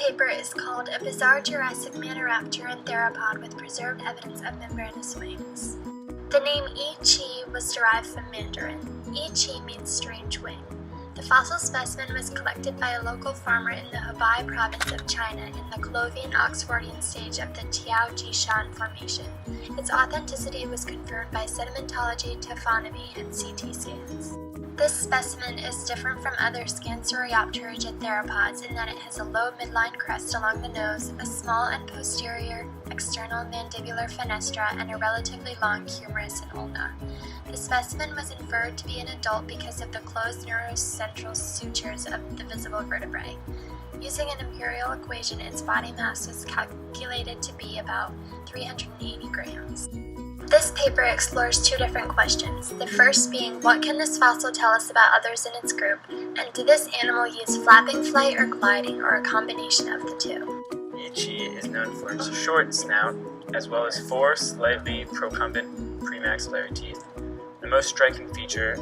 paper is called A Bizarre Jurassic Maniraptoran Theropod with Preserved Evidence of Membranous Wings. The name Yi-Chi was derived from Mandarin. Yi-Chi means strange wing. The fossil specimen was collected by a local farmer in the Hebei Province of China in the Clovian-Oxfordian stage of the Tiao-Jishan Formation. Its authenticity was confirmed by sedimentology, taphonomy, and CT scans. This specimen is different from other Scansoriopterygid theropods in that it has a low midline crest along the nose, a small and posterior external mandibular fenestra, and a relatively long humerus and ulna. The specimen was inferred to be an adult because of the closed neurocentral sutures of the visible vertebrae. Using an imperial equation, its body mass was calculated to be about 380 grams. This paper explores two different questions, the first being what can this fossil tell us about others in its group, and did this animal use flapping flight or gliding, or a combination of the two? Yi-Chi is known for its short snout, as well as 4 slightly procumbent premaxillary teeth. The most striking feature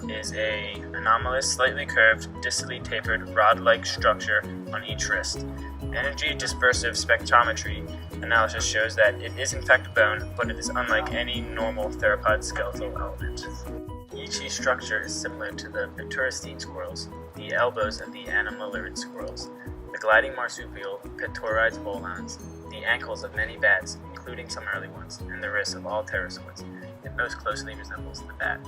is an anomalous, slightly curved, distally tapered, rod-like structure on each wrist. Energy dispersive spectrometry analysis shows that it is in fact a bone, but it is unlike any normal theropod skeletal element. Yi-Chi's structure is similar to the pterosaur squirrels, the elbows of the animalid squirrels, the gliding marsupial pteroids volans, the ankles of many bats, including some early ones, and the wrists of all pterosaurs. It most closely resembles the bat.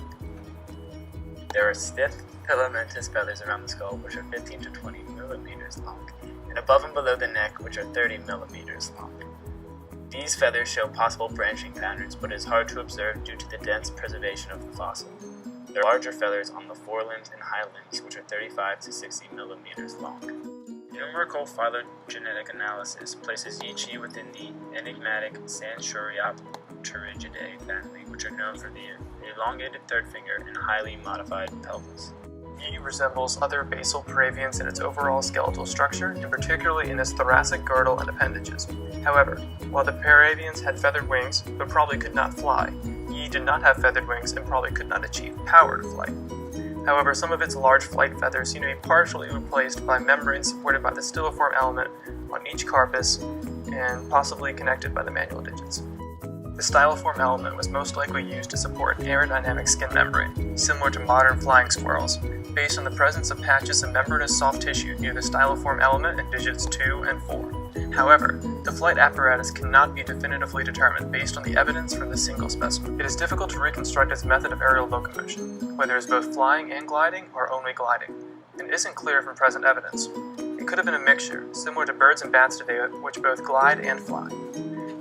There are stiff filamentous feathers around the skull, which are 15 to 20 millimeters long, and above and below the neck, which are 30 millimeters long. These feathers show possible branching patterns, but it is hard to observe due to the dense preservation of the fossil. There are larger feathers on the forelimbs and hindlimbs, which are 35 to 60 millimeters long. Numerical phylogenetic analysis places Yi-Chi within the enigmatic Scansoriopterygidae family, which are known for the elongated third finger and highly modified pelvis. Yi resembles other basal paravians in its overall skeletal structure, and particularly in its thoracic girdle and appendages. However, while the paravians had feathered wings but probably could not fly, Yi did not have feathered wings and probably could not achieve powered flight. However, some of its large flight feathers seem to be partially replaced by membranes supported by the styloform element on each carpus and possibly connected by the manual digits. The styloform element was most likely used to support an aerodynamic skin membrane, similar to modern flying squirrels, based on the presence of patches of membranous soft tissue near the styloform element in digits 2 and 4. However, the flight apparatus cannot be definitively determined based on the evidence from the single specimen. It is difficult to reconstruct its method of aerial locomotion, whether it's both flying and gliding or only gliding, and isn't clear from present evidence. It could have been a mixture, similar to birds and bats today, which both glide and fly.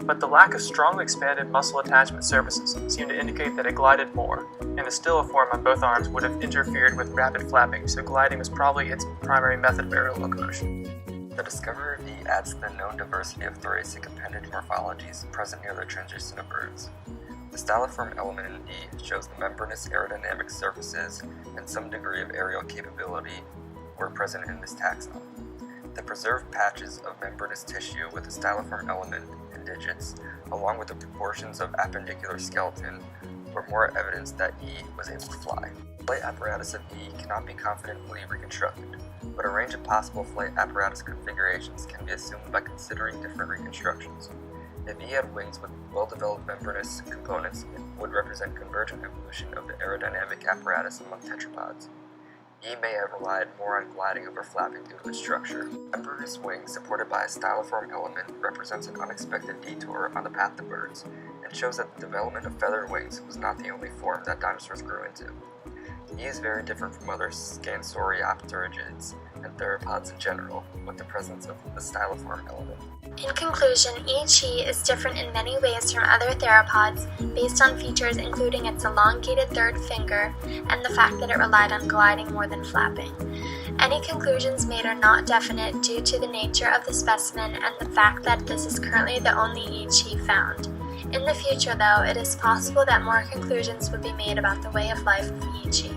But the lack of strongly expanded muscle attachment surfaces seemed to indicate that it glided more, and the styloform on both arms would have interfered with rapid flapping, so gliding was probably its primary method of aerial locomotion. The discovery of Yi adds to the known diversity of thoracic appendage morphologies present near the transition of birds. The styloform element in Yi shows the membranous aerodynamic surfaces and some degree of aerial capability were present in this taxon. The preserved patches of membranous tissue with the styloform element and digits, along with the proportions of appendicular skeleton, were more evidence that Yi was able to fly. The flight apparatus of Yi cannot be confidently reconstructed, but a range of possible flight apparatus configurations can be assumed by considering different reconstructions. If Yi had wings with well-developed membranous components, it would represent convergent evolution of the aerodynamic apparatus among tetrapods. Yi may have relied more on gliding over flapping due to its structure. Membranous wings supported by a styloform element represents an unexpected detour on the path to birds, and shows that the development of feathered wings was not the only form that dinosaurs grew into. Yi is very different from other Scansoriopterygids and theropods in general, with the presence of the styloform element. In conclusion, Yi-Chi is different in many ways from other theropods based on features including its elongated third finger and the fact that it relied on gliding more than flapping. Any conclusions made are not definite due to the nature of the specimen and the fact that this is currently the only Yi-Chi found. In the future, though, it is possible that more conclusions would be made about the way of life of Yi-Chi.